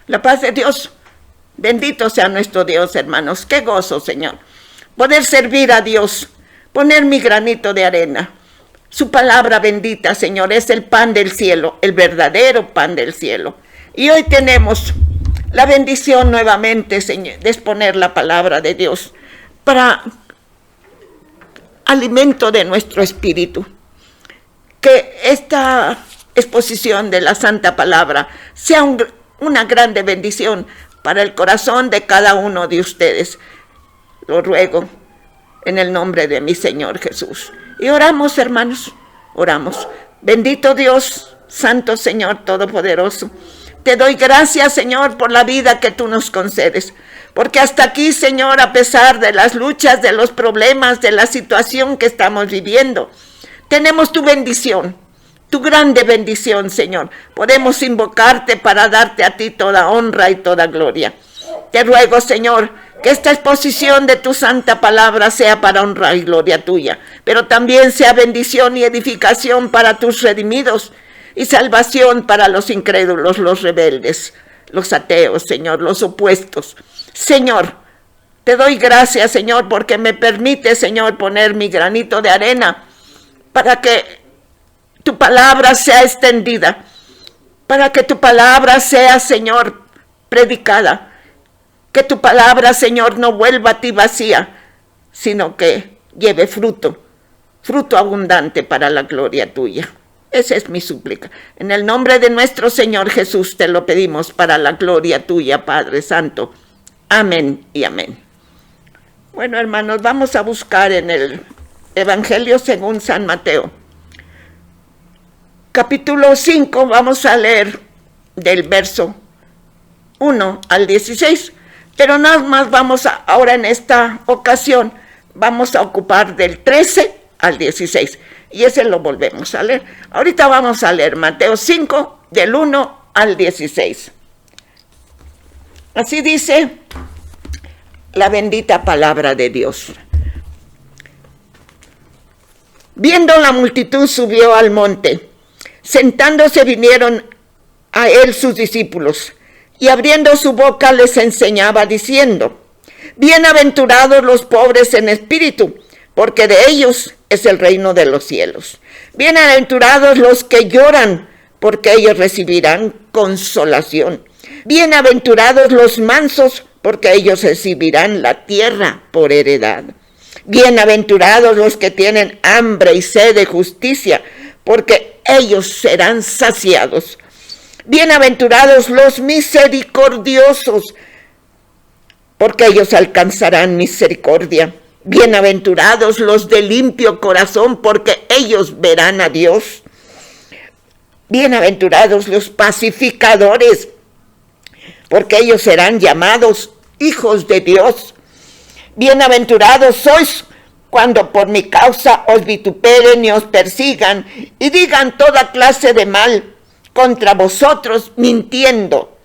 La paz de Dios. Bendito sea nuestro Dios, hermanos. Qué gozo, Señor. Poder servir a Dios, poner mi granito de arena. Su palabra bendita, Señor, es el pan del cielo, el verdadero pan del cielo. Y hoy tenemos la bendición nuevamente, Señor, de exponer la palabra de Dios para alimento de nuestro espíritu. Que esta exposición de la Santa Palabra sea una grande bendición para el corazón de cada uno de ustedes. Lo ruego en el nombre de mi Señor Jesús. Y oramos, hermanos, oramos. Bendito Dios, Santo Señor Todopoderoso. Te doy gracias, Señor, por la vida que tú nos concedes. Porque hasta aquí, Señor, a pesar de las luchas, de los problemas, de la situación que estamos viviendo, tenemos tu bendición, tu grande bendición, Señor. Podemos invocarte para darte a ti toda honra y toda gloria. Te ruego, Señor, que esta exposición de tu santa palabra sea para honra y gloria tuya, pero también sea bendición y edificación para tus redimidos y salvación para los incrédulos, los rebeldes, los ateos, Señor, los opuestos. Señor, te doy gracias, Señor, porque me permite, Señor, poner mi granito de arena para que tu palabra sea extendida, para que tu palabra sea, Señor, predicada. Que tu palabra, Señor, no vuelva a ti vacía, sino que lleve fruto abundante para la gloria tuya. Esa es mi súplica. En el nombre de nuestro Señor Jesús te lo pedimos para la gloria tuya, Padre Santo. Amén y amén. Bueno, hermanos, vamos a buscar en el Evangelio según San Mateo. Capítulo 5, vamos a leer del verso 1 al 16. Pero nada más ahora en esta ocasión, vamos a ocupar del 13 al 16. Y ese lo volvemos a leer. Ahorita vamos a leer Mateo 5, del 1 al 16. Así dice la bendita palabra de Dios. Viendo la multitud, subió al monte. Sentándose vinieron a él sus discípulos. Y abriendo su boca les enseñaba diciendo: bienaventurados los pobres en espíritu, porque de ellos es el reino de los cielos. Bienaventurados los que lloran, porque ellos recibirán consolación. Bienaventurados los mansos, porque ellos recibirán la tierra por heredad. Bienaventurados los que tienen hambre y sed de justicia, porque ellos serán saciados. Bienaventurados los misericordiosos, porque ellos alcanzarán misericordia. Bienaventurados los de limpio corazón, porque ellos verán a Dios. Bienaventurados los pacificadores, porque ellos serán llamados hijos de Dios. Bienaventurados sois cuando por mi causa os vituperen y os persigan y digan toda clase de mal contra vosotros mintiendo.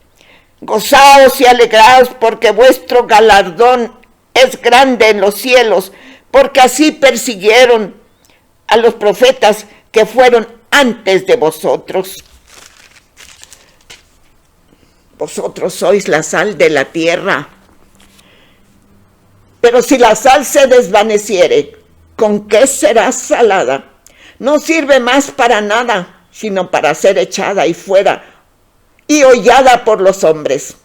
Gozaos y alegraos, porque vuestro galardón es grande en los cielos, porque así persiguieron a los profetas que fueron antes de vosotros. Vosotros sois la sal de la tierra. Pero si la sal se desvaneciere, ¿con qué será salada? No sirve más para nada, sino para ser echada y fuera y hollada por los hombres.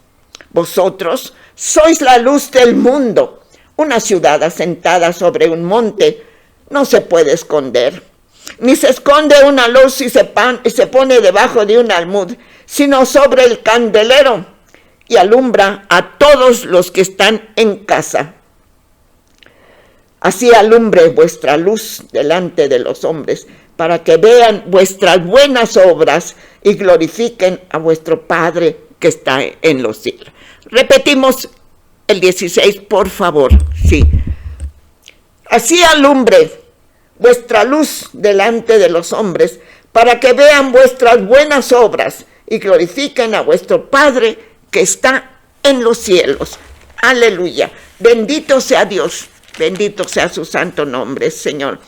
Vosotros sois la luz del mundo. Una ciudad asentada sobre un monte no se puede esconder, ni se esconde una luz y se pone debajo de un almud, sino sobre el candelero, y alumbra a todos los que están en casa. Así alumbre vuestra luz delante de los hombres, para que vean vuestras buenas obras y glorifiquen a vuestro Padre que está en los cielos. Repetimos el 16, por favor. Sí. Así alumbre vuestra luz delante de los hombres, para que vean vuestras buenas obras y glorifiquen a vuestro Padre que está en los cielos. Aleluya. Bendito sea Dios. Bendito sea su santo nombre, Señor.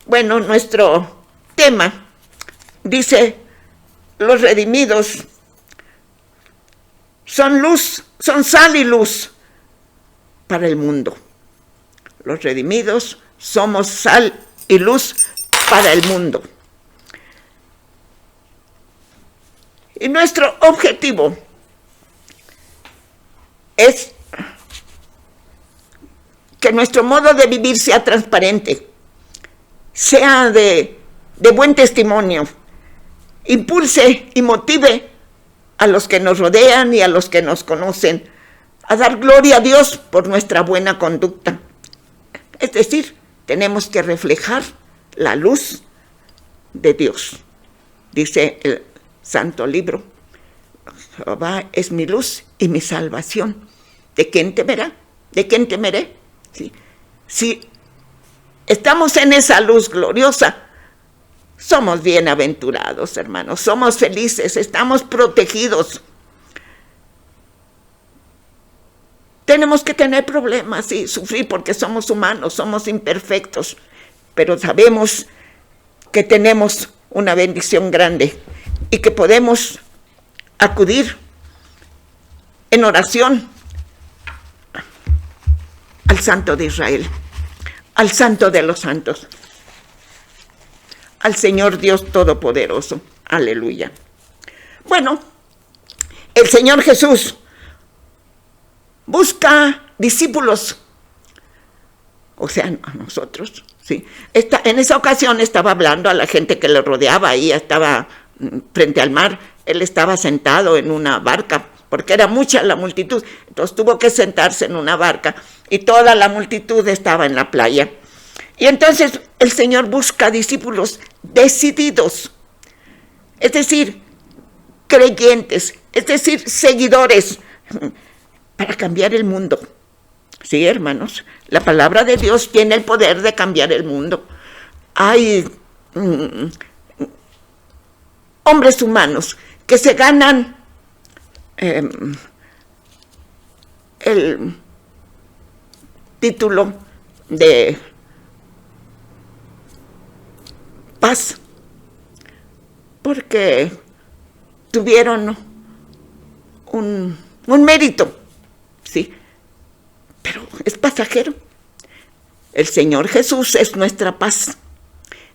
Bueno, nuestro tema dice: los redimidos son luz, son sal y luz para el mundo. Los redimidos somos sal y luz para el mundo. Y nuestro objetivo es que nuestro modo de vivir sea transparente, sea de buen testimonio, impulse y motive a los que nos rodean y a los que nos conocen a dar gloria a Dios por nuestra buena conducta. Es decir, tenemos que reflejar la luz de Dios. Dice el Santo Libro: Jehová es mi luz y mi salvación. ¿De quién temerá? ¿De quién temeré? ¿Sí? Si estamos en esa luz gloriosa, somos bienaventurados, hermanos, somos felices, estamos protegidos. Tenemos que tener problemas y sufrir porque somos humanos, somos imperfectos, pero sabemos que tenemos una bendición grande y que podemos acudir en oración al Santo de Israel, al Santo de los Santos, al Señor Dios Todopoderoso. Aleluya. Bueno, el Señor Jesús busca discípulos, o sea, a nosotros, ¿sí? En esa ocasión estaba hablando a la gente que le rodeaba, ahí estaba frente al mar, él estaba sentado en una barca, porque era mucha la multitud, entonces tuvo que sentarse en una barca, y toda la multitud estaba en la playa. Y entonces el Señor busca discípulos decididos, es decir, creyentes, es decir, seguidores, para cambiar el mundo. Sí, hermanos, la palabra de Dios tiene el poder de cambiar el mundo. Hay hombres humanos que se ganan el título de paz porque tuvieron un mérito, sí, pero es pasajero. El Señor Jesús es nuestra paz,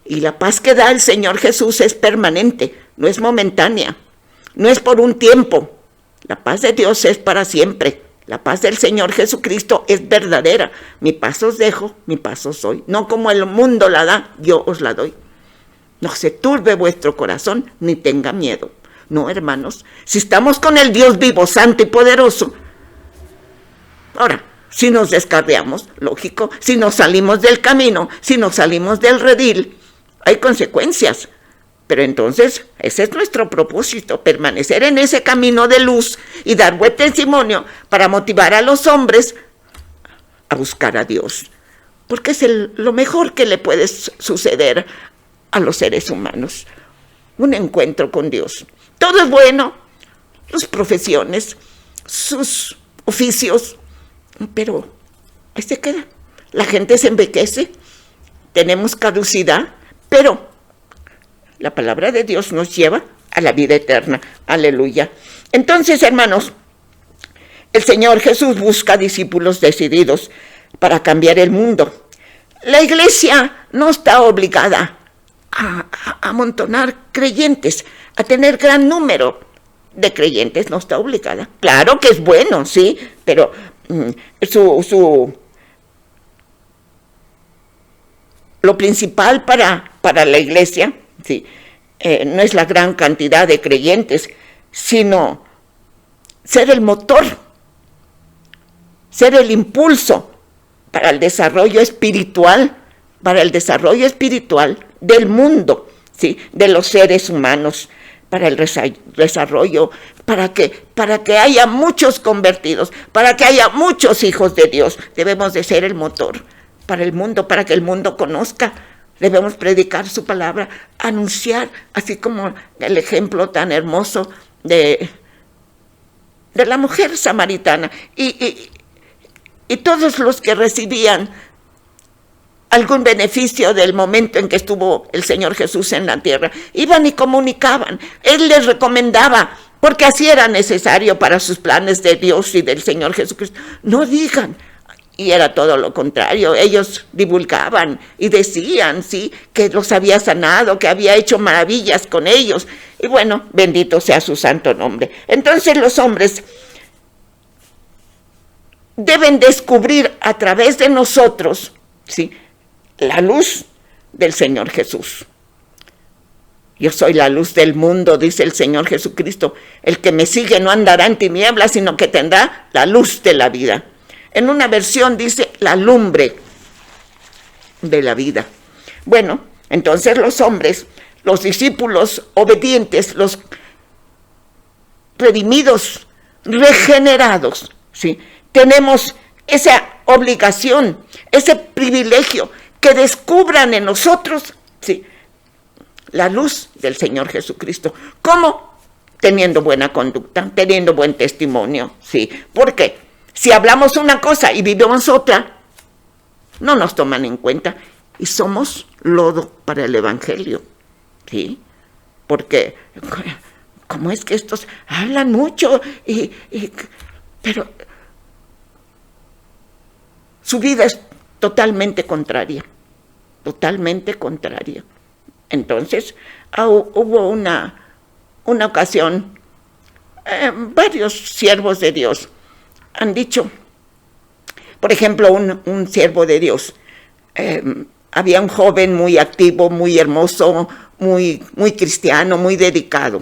y la paz que da el Señor Jesús es permanente, no es momentánea, no es por un tiempo. La paz de Dios es para siempre. La paz del Señor Jesucristo es verdadera. Mi paz os dejo, mi paz os doy. No como el mundo la da, yo os la doy. No se turbe vuestro corazón, ni tenga miedo. No, hermanos, si estamos con el Dios vivo, santo y poderoso. Ahora, si nos descarriamos, lógico, si nos salimos del camino, si nos salimos del redil, hay consecuencias. Pero entonces, ese es nuestro propósito, permanecer en ese camino de luz y dar buen testimonio para motivar a los hombres a buscar a Dios. Porque es lo mejor que le puede suceder a los seres humanos, un encuentro con Dios. Todo es bueno, sus profesiones, sus oficios, pero ahí se queda. La gente se envejece, tenemos caducidad, pero la palabra de Dios nos lleva a la vida eterna. Aleluya. Entonces, hermanos, el Señor Jesús busca discípulos decididos para cambiar el mundo. La iglesia no está obligada a amontonar creyentes, a tener gran número de creyentes, no está obligada. Claro que es bueno, sí, pero lo principal para la iglesia, sí, no es la gran cantidad de creyentes, sino ser el motor, ser el impulso para el desarrollo espiritual, del mundo, ¿sí? De los seres humanos, para el desarrollo, para que haya muchos convertidos, para que haya muchos hijos de Dios. Debemos de ser el motor para el mundo, para que el mundo conozca. Debemos predicar su palabra, anunciar, así como el ejemplo tan hermoso de la mujer samaritana. Y todos los que recibían algún beneficio del momento en que estuvo el Señor Jesús en la tierra, iban y comunicaban. Él les recomendaba porque así era necesario para sus planes de Dios y del Señor Jesucristo. No digan. Y era todo lo contrario. Ellos divulgaban y decían, sí, que los había sanado, que había hecho maravillas con ellos. Y bueno, bendito sea su santo nombre. Entonces los hombres deben descubrir a través de nosotros, sí, la luz del Señor Jesús. Yo soy la luz del mundo, dice el Señor Jesucristo. El que me sigue no andará en tinieblas, sino que tendrá la luz de la vida. En una versión dice la lumbre de la vida. Bueno, entonces los hombres, los discípulos obedientes, los redimidos, regenerados, ¿sí? Tenemos esa obligación, ese privilegio, que descubran en nosotros, ¿sí?, la luz del Señor Jesucristo. ¿Cómo? Teniendo buena conducta, teniendo buen testimonio, ¿sí? ¿Por qué? Si hablamos una cosa y vivimos otra, no nos toman en cuenta y somos lodo para el Evangelio, ¿sí? Porque, ¿cómo es que estos hablan mucho? Pero su vida es totalmente contraria, totalmente contraria. Entonces, hubo una ocasión, varios siervos de Dios han dicho, por ejemplo, un siervo de Dios, había un joven muy activo, muy hermoso, muy cristiano, muy dedicado,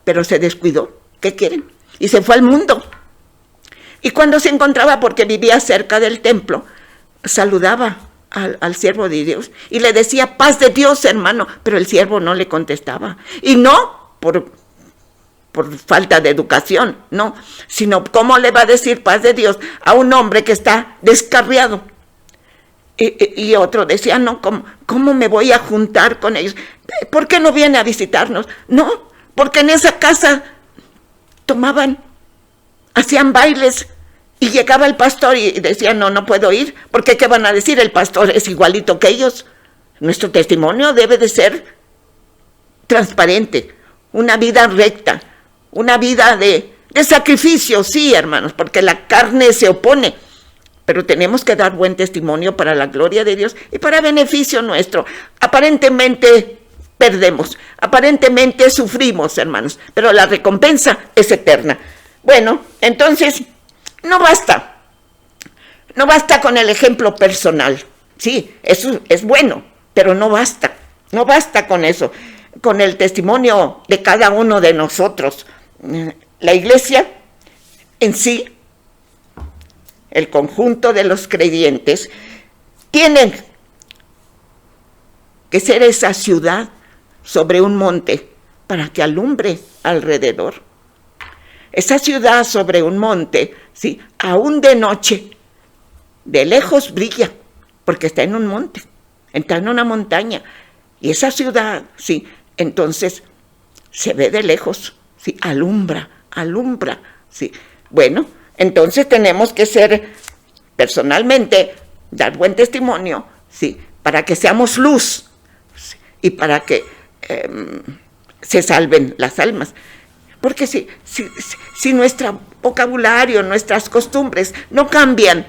pero se descuidó. ¿Qué quieren? Y se fue al mundo. Y cuando se encontraba, porque vivía cerca del templo, saludaba al siervo de Dios y le decía, paz de Dios, hermano, pero el siervo no le contestaba. Y no por falta de educación, no, sino cómo le va a decir paz de Dios a un hombre que está descarriado. Y otro decía, no, ¿cómo me voy a juntar con ellos? ¿Por qué no viene a visitarnos? No, porque en esa casa hacían bailes, y llegaba el pastor y decía, no puedo ir, porque ¿qué van a decir? El pastor es igualito que ellos. Nuestro testimonio debe de ser transparente, una vida recta, una vida de sacrificio, sí, hermanos, porque la carne se opone, pero tenemos que dar buen testimonio para la gloria de Dios y para beneficio nuestro. Aparentemente perdemos, aparentemente sufrimos, hermanos, pero la recompensa es eterna. Bueno, entonces, no basta con el ejemplo personal, sí, eso es bueno, pero no basta con eso, con el testimonio de cada uno de nosotros. La iglesia en sí, el conjunto de los creyentes, tienen que ser esa ciudad sobre un monte para que alumbre alrededor. Esa ciudad sobre un monte, sí, aún de noche, de lejos brilla, porque está en un monte, está en una montaña. Y esa ciudad, sí, entonces se ve de lejos, sí, alumbra, sí. Bueno, entonces tenemos que ser, personalmente, dar buen testimonio, sí, para que seamos luz, sí, y para que se salven las almas. Porque si nuestro vocabulario, nuestras costumbres no cambian,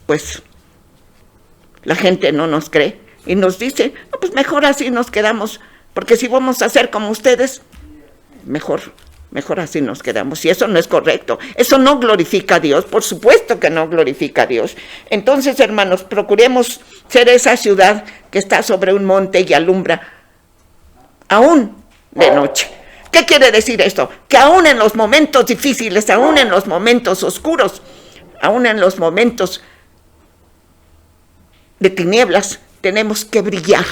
pues la gente no nos cree y nos dice, no, pues mejor así nos quedamos, porque si vamos a ser como ustedes, mejor así nos quedamos. Y eso no es correcto, eso no glorifica a Dios, por supuesto que no glorifica a Dios. Entonces, hermanos, procuremos ser esa ciudad que está sobre un monte y alumbra, aún de noche. ¿Qué quiere decir esto? Que aún en los momentos difíciles, aún en los momentos oscuros, aún en los momentos de tinieblas, tenemos que brillar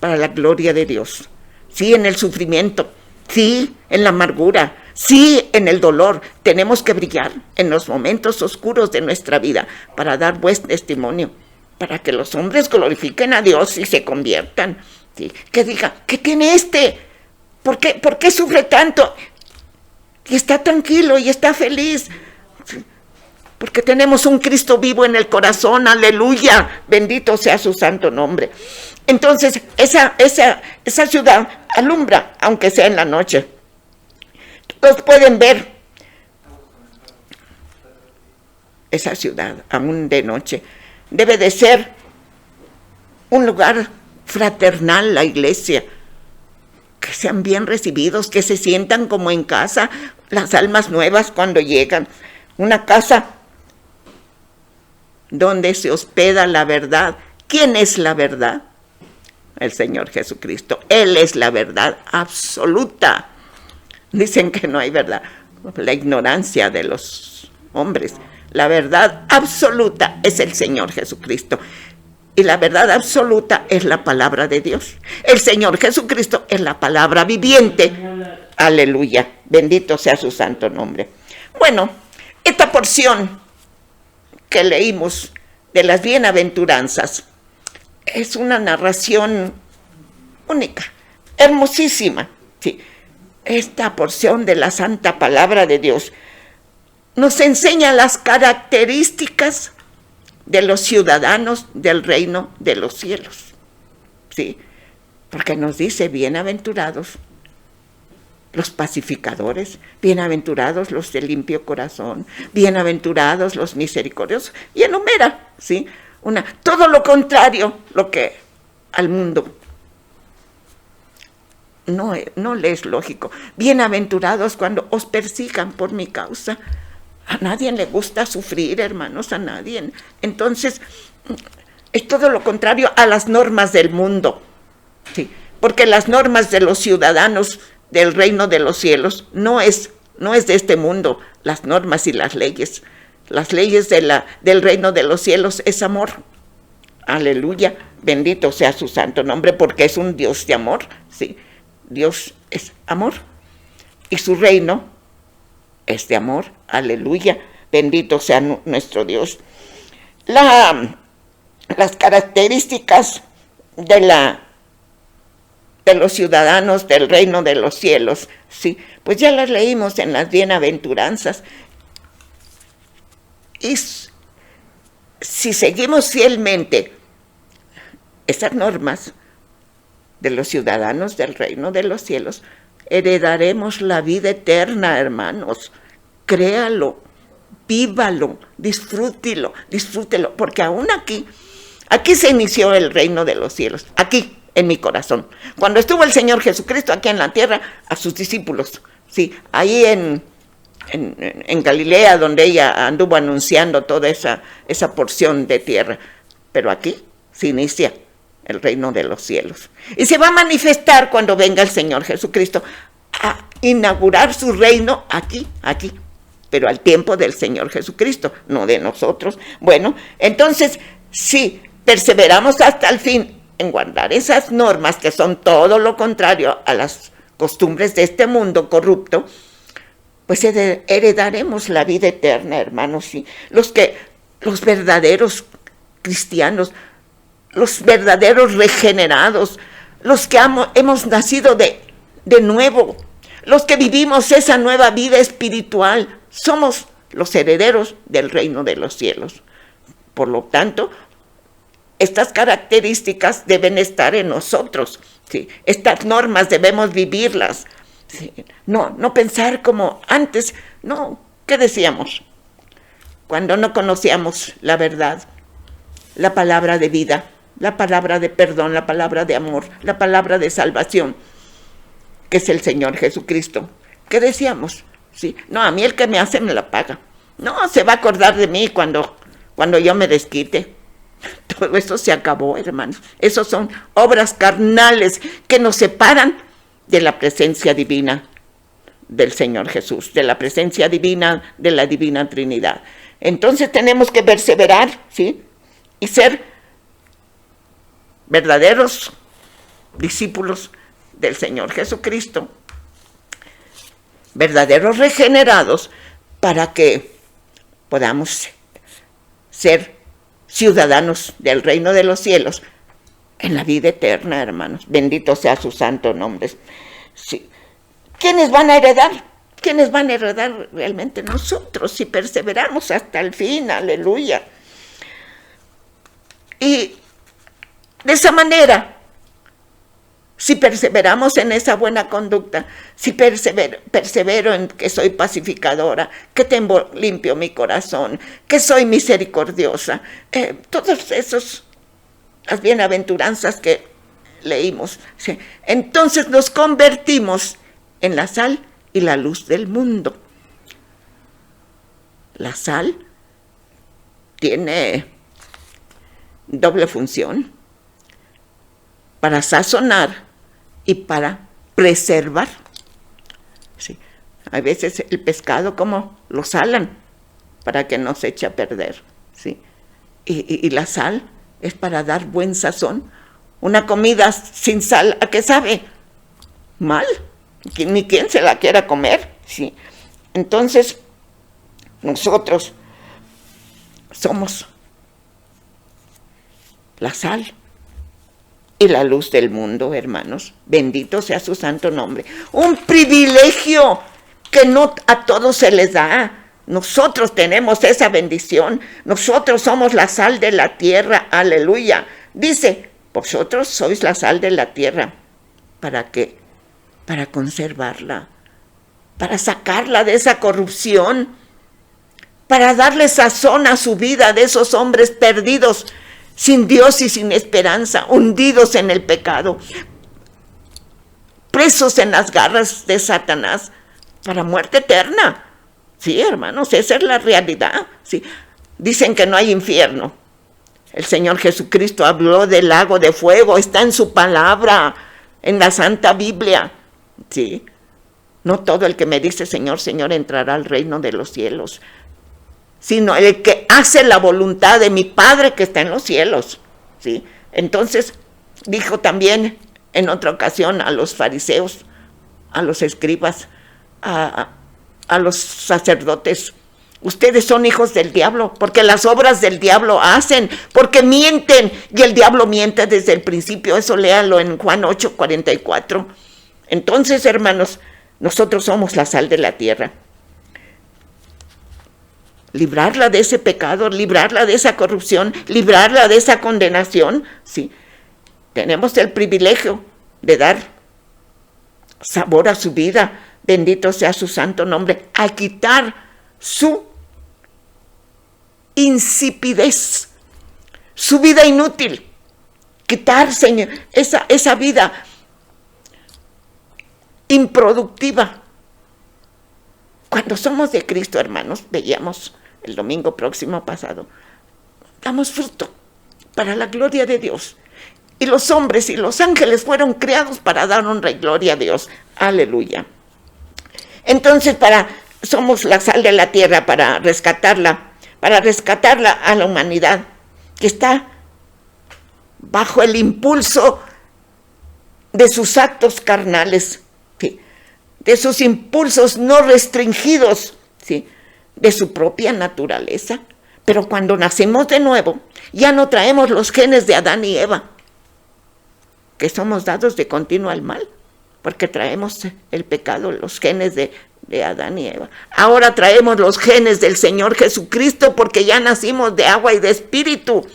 para la gloria de Dios. Sí, en el sufrimiento, sí, en la amargura, sí, en el dolor, tenemos que brillar en los momentos oscuros de nuestra vida para dar buen testimonio, para que los hombres glorifiquen a Dios y se conviertan. ¿Sí? Que diga, ¿qué tiene este? ¿Por qué sufre tanto? Y está tranquilo y está feliz. ¿Sí? Porque tenemos un Cristo vivo en el corazón, aleluya, bendito sea su santo nombre. Entonces, esa ciudad alumbra, aunque sea en la noche. los pueden ver. Esa ciudad, aún de noche, debe de ser un lugar fraternal, la iglesia, que sean bien recibidos, que se sientan como en casa, las almas nuevas cuando llegan. Una casa donde se hospeda la verdad. ¿Quién es la verdad? El Señor Jesucristo. Él es la verdad absoluta. Dicen que no hay verdad. La ignorancia de los hombres. La verdad absoluta es el Señor Jesucristo. Y la verdad absoluta es la palabra de Dios. El Señor Jesucristo es la palabra viviente. Aleluya. Bendito sea su santo nombre. Bueno, esta porción que leímos de las bienaventuranzas es una narración única, hermosísima. Sí. Esta porción de la santa palabra de Dios nos enseña las características de los ciudadanos del reino de los cielos. Sí, porque nos dice: bienaventurados los pacificadores, bienaventurados los de limpio corazón, bienaventurados los misericordiosos, y enumera, ¿sí? Todo lo contrario, lo que al mundo no le es lógico. Bienaventurados cuando os persigan por mi causa. A nadie le gusta sufrir, hermanos, a nadie. Entonces, es todo lo contrario a las normas del mundo, ¿sí? Porque las normas de los ciudadanos del reino de los cielos no es de este mundo. Las normas y las leyes del reino de los cielos es amor. Aleluya, bendito sea su santo nombre, porque es un Dios de amor, ¿sí? Dios es amor y su reino es de amor. Aleluya, bendito sea nuestro Dios. Las características de los ciudadanos del reino de los cielos, sí, pues ya las leímos en las bienaventuranzas. Y si seguimos fielmente esas normas de los ciudadanos del reino de los cielos, heredaremos la vida eterna, hermanos. Créalo, vívalo, disfrútelo, porque aún aquí se inició el reino de los cielos, aquí en mi corazón. Cuando estuvo el Señor Jesucristo aquí en la tierra, a sus discípulos, sí, ahí en Galilea, donde ella anduvo anunciando toda esa porción de tierra. Pero aquí se inicia el reino de los cielos. Y se va a manifestar cuando venga el Señor Jesucristo a inaugurar su reino aquí, pero al tiempo del Señor Jesucristo, no de nosotros. Bueno, entonces, si perseveramos hasta el fin en guardar esas normas que son todo lo contrario a las costumbres de este mundo corrupto, pues heredaremos la vida eterna, hermanos. ¿Sí? Los verdaderos cristianos, los verdaderos regenerados, los que hemos nacido de nuevo, los que vivimos esa nueva vida espiritual, somos los herederos del reino de los cielos. Por lo tanto, estas características deben estar en nosotros, ¿sí? Estas normas debemos vivirlas, ¿sí? No pensar como antes. No, ¿qué decíamos? Cuando no conocíamos la verdad, la palabra de vida, la palabra de perdón, la palabra de amor, la palabra de salvación, que es el Señor Jesucristo. ¿Qué decíamos? ¿Sí? No, a mí el que me hace me la paga. No, se va a acordar de mí cuando yo me desquite. Todo eso se acabó, hermanos. Esos son obras carnales que nos separan de la presencia divina del Señor Jesús, de la presencia divina de la Divina Trinidad. Entonces tenemos que perseverar, ¿sí? Y ser verdaderos discípulos del Señor Jesucristo, verdaderos regenerados, para que podamos ser ciudadanos del reino de los cielos en la vida eterna, hermanos. Bendito sea su santo nombre. Sí. ¿Quiénes van a heredar? ¿Quiénes van a heredar realmente? Nosotros, si perseveramos hasta el fin. Aleluya. Y de esa manera si perseveramos en esa buena conducta, si persevero en que soy pacificadora, que tengo limpio mi corazón, que soy misericordiosa, todos esos, las bienaventuranzas que leímos, ¿sí? Entonces nos convertimos en la sal y la luz del mundo. La sal tiene doble función, para sazonar y para preservar. Sí. A veces el pescado, como lo salan para que no se eche a perder, ¿sí? Y la sal es para dar buen sazón. Una comida sin sal, ¿a qué sabe? Mal, ni quien se la quiera comer, ¿sí? Entonces, nosotros somos la sal y la luz del mundo, hermanos. Bendito sea su santo nombre. Un privilegio que no a todos se les da. Nosotros tenemos esa bendición. Nosotros somos la sal de la tierra. Aleluya. Dice, vosotros sois la sal de la tierra. ¿Para qué? Para conservarla, para sacarla de esa corrupción, para darle sazón a su vida de esos hombres perdidos, sin Dios y sin esperanza, hundidos en el pecado, presos en las garras de Satanás, para muerte eterna. Sí, hermanos, esa es la realidad. Sí. Dicen que no hay infierno. El Señor Jesucristo habló del lago de fuego, está en su palabra, en la Santa Biblia. Sí. No todo el que me dice Señor, Señor entrará al reino de los cielos, sino el que hace la voluntad de mi Padre que está en los cielos, ¿sí? Entonces, dijo también en otra ocasión a los fariseos, a los escribas, a los sacerdotes, ustedes son hijos del diablo, porque las obras del diablo hacen, porque mienten, y el diablo miente desde el principio. Eso léalo en Juan 8:44. Entonces, hermanos, nosotros somos la sal de la tierra. Librarla de ese pecado, librarla de esa corrupción, librarla de esa condenación, sí. Tenemos el privilegio de dar sabor a su vida, bendito sea su santo nombre, a quitar su insipidez, su vida inútil, quitar, Señor, esa vida improductiva. Cuando somos de Cristo, hermanos, veíamos el domingo próximo pasado, damos fruto para la gloria de Dios. Y los hombres y los ángeles fueron creados para dar honra y gloria a Dios. Aleluya. Entonces, somos la sal de la tierra para rescatarla a la humanidad que está bajo el impulso de sus actos carnales, ¿sí? De sus impulsos no restringidos, ¿sí? De su propia naturaleza. Pero cuando nacemos de nuevo, ya no traemos los genes de Adán y Eva, que somos dados de continuo al mal, porque traemos el pecado, los genes de Adán y Eva. Ahora traemos los genes del Señor Jesucristo, porque ya nacimos de agua y de espíritu.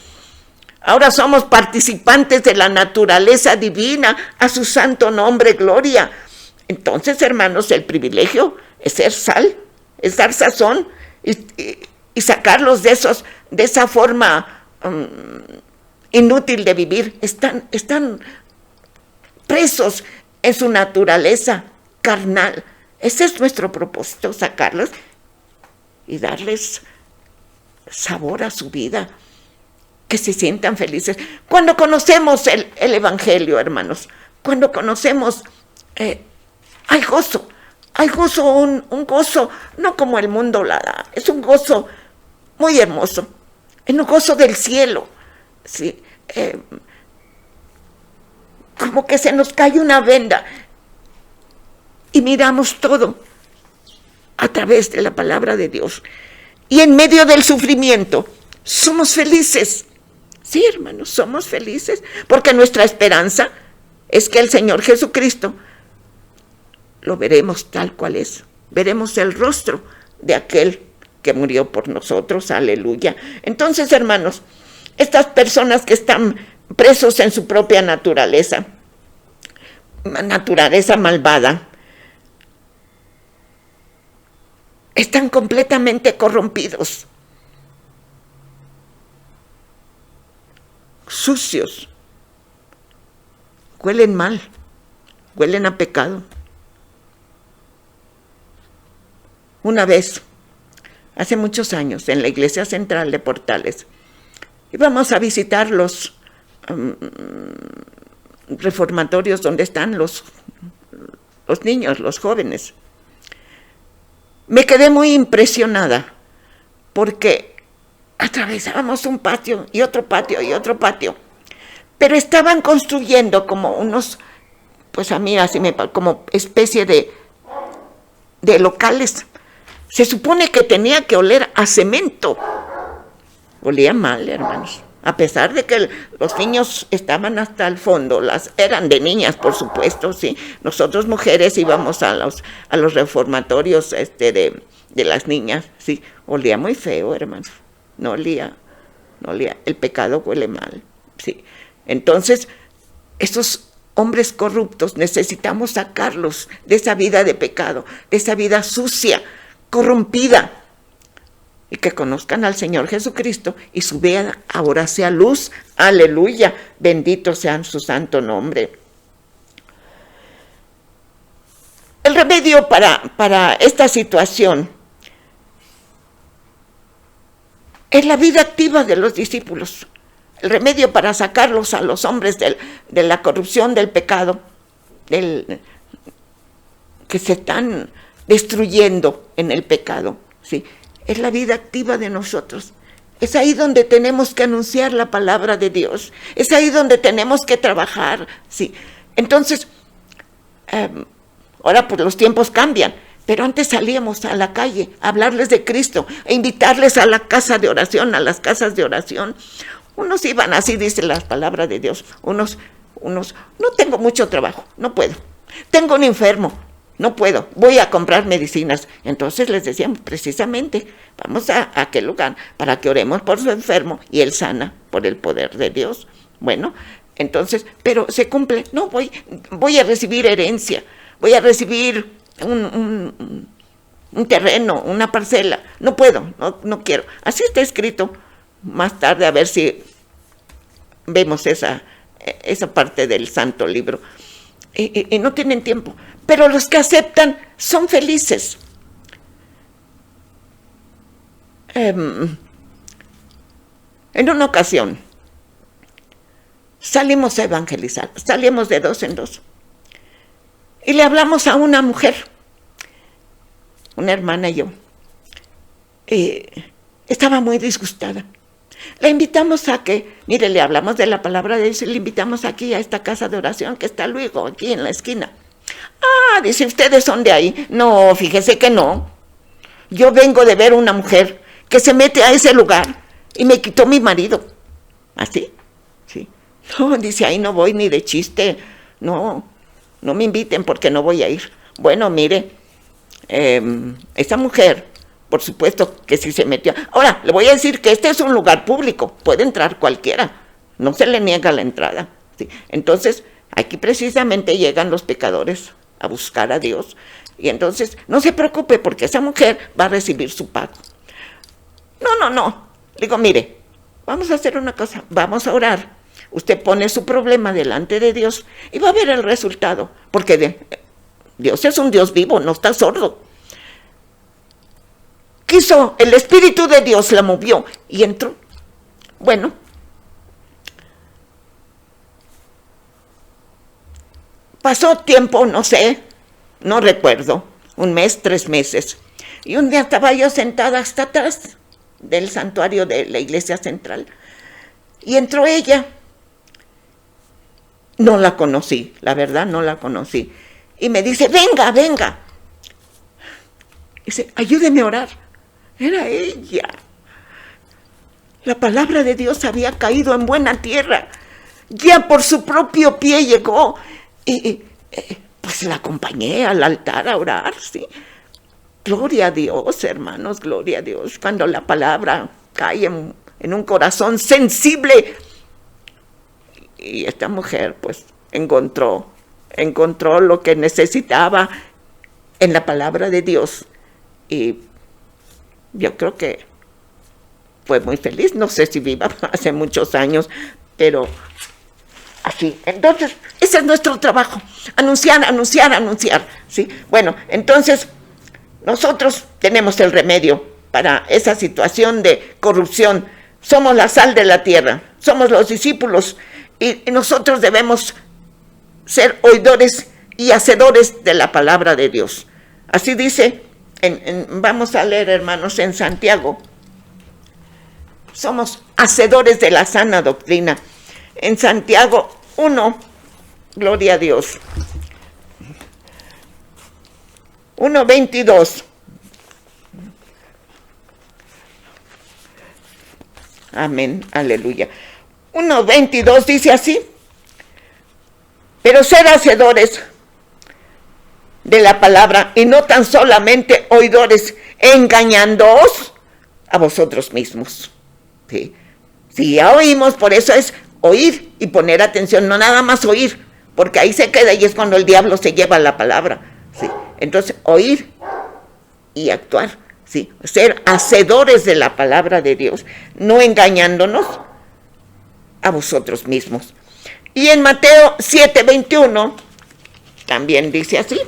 Ahora somos participantes de la naturaleza divina, a su santo nombre, gloria. Entonces, hermanos, el privilegio es ser sal, es dar sazón y sacarlos de esa forma inútil de vivir. Están presos en su naturaleza carnal. Ese es nuestro propósito, sacarlos y darles sabor a su vida, que se sientan felices. Cuando conocemos el Evangelio, hermanos, cuando conocemos, hay gozo, un gozo, no como el mundo la da, es un gozo muy hermoso, es un gozo del cielo, ¿sí? Como que se nos cae una venda y miramos todo a través de la palabra de Dios. Y en medio del sufrimiento somos felices. Sí, hermanos, somos felices, porque nuestra esperanza es que el Señor Jesucristo lo veremos tal cual es. Veremos el rostro de aquel que murió por nosotros. Aleluya. Entonces, hermanos, estas personas que están presos en su propia naturaleza, naturaleza malvada, están completamente corrompidos, sucios, huelen mal, huelen a pecado. Una vez, hace muchos años, en la iglesia central de Portales, íbamos a visitar los reformatorios donde están los niños, los jóvenes. Me quedé muy impresionada porque atravesábamos un patio y otro patio y otro patio, pero estaban construyendo como unos, pues a mí así como especie de locales. Se supone que tenía que oler a cemento. Olía mal, hermanos. A pesar de que los niños estaban hasta el fondo, eran de niñas, por supuesto, sí. Nosotros mujeres íbamos a los reformatorios de las niñas, sí. Olía muy feo, hermanos. No olía. El pecado huele mal, sí. Entonces, esos hombres corruptos necesitamos sacarlos de esa vida de pecado, de esa vida sucia, corrompida, y que conozcan al Señor Jesucristo y su vida ahora sea luz. Aleluya, bendito sea su santo nombre. El remedio para esta situación es la vida activa de los discípulos. El remedio para sacarlos a los hombres de la corrupción, del pecado, que se están destruyendo en el pecado, ¿sí? Es la vida activa de nosotros. Es ahí donde tenemos que anunciar la palabra de Dios. Es ahí donde tenemos que trabajar, ¿sí? Entonces, ahora pues los tiempos cambian, pero antes salíamos a la calle a hablarles de Cristo, a invitarles a la casa de oración, a las casas de oración. Unos iban, así dice la palabra de Dios, unos, no tengo mucho trabajo, no puedo. Tengo un enfermo, no puedo, voy a comprar medicinas. Entonces les decíamos, precisamente, vamos a aquel lugar para que oremos por su enfermo y él sana por el poder de Dios. Bueno, entonces, pero se cumple, no, voy a recibir herencia, voy a recibir un terreno, una parcela. No puedo, no quiero. Así está escrito. Más tarde a ver si vemos esa parte del santo libro. Y no tienen tiempo. Pero los que aceptan son felices. En una ocasión salimos a evangelizar, salimos de 2 en 2 y le hablamos a una mujer, una hermana y yo. Estaba muy disgustada. La invitamos a que, mire, le hablamos de la palabra de Dios y le invitamos aquí a esta casa de oración que está luego aquí en la esquina. Ah, dice, ¿ustedes son de ahí? No, fíjese que no. Yo vengo de ver una mujer que se mete a ese lugar y me quitó mi marido. ¿Así? Sí. No, dice, ahí no voy ni de chiste. No me inviten porque no voy a ir. Bueno, mire, esa mujer, por supuesto que sí se metió. Ahora, le voy a decir que este es un lugar público, puede entrar cualquiera, no se le niega la entrada, ¿sí? Entonces, aquí precisamente llegan los pecadores a buscar a Dios, y entonces, no se preocupe porque esa mujer va a recibir su pago. No, digo, mire, vamos a hacer una cosa, vamos a orar, usted pone su problema delante de Dios, y va a ver el resultado, porque Dios es un Dios vivo, no está sordo. Quiso, el Espíritu de Dios la movió y entró. Bueno, pasó tiempo, no sé, no recuerdo, 1 mes, 3 meses. Y un día estaba yo sentada hasta atrás del santuario de la iglesia central. Y entró ella. No la conocí, la verdad no la conocí. Y me dice, venga. Dice, ayúdeme a orar. Era ella. La palabra de Dios había caído en buena tierra. Ya por su propio pie llegó. Y pues la acompañé al altar a orar, ¿sí? Gloria a Dios, hermanos, gloria a Dios. Cuando la palabra cae en un corazón sensible. Y esta mujer, pues, encontró encontró lo que necesitaba en la palabra de Dios. Y yo creo que fue muy feliz. No sé si viva hace muchos años, pero así. Entonces, ese es nuestro trabajo. Anunciar, anunciar, anunciar. ¿Sí? Bueno, entonces, nosotros tenemos el remedio para esa situación de corrupción. Somos la sal de la tierra. Somos los discípulos. Y nosotros debemos ser oidores y hacedores de la palabra de Dios. Así dice, vamos a leer, hermanos, en Santiago. Somos hacedores de la sana doctrina. En Santiago 1, gloria a Dios. 1:22. Amén, aleluya. 1:22 dice así: pero ser hacedores de la palabra y no tan solamente oidores, engañándoos a vosotros mismos. ¿Sí? Si ya oímos, por eso es oír y poner atención, no nada más oír, porque ahí se queda y es cuando el diablo se lleva la palabra. ¿Sí? Entonces, oír y actuar. ¿Sí? Ser hacedores de la palabra de Dios, no engañándonos a vosotros mismos. Y en Mateo 7:21 también dice así,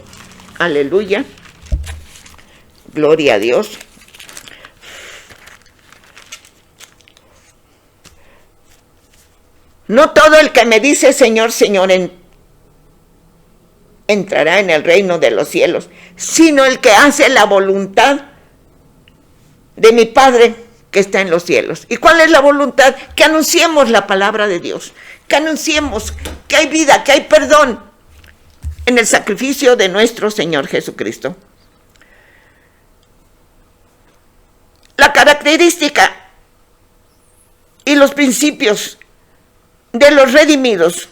aleluya, gloria a Dios. No todo el que me dice Señor, Señor, entrará en el reino de los cielos, sino el que hace la voluntad de mi Padre que está en los cielos. ¿Y cuál es la voluntad? Que anunciemos la palabra de Dios, que anunciemos que hay vida, que hay perdón en el sacrificio de nuestro Señor Jesucristo. La característica y los principios de los redimidos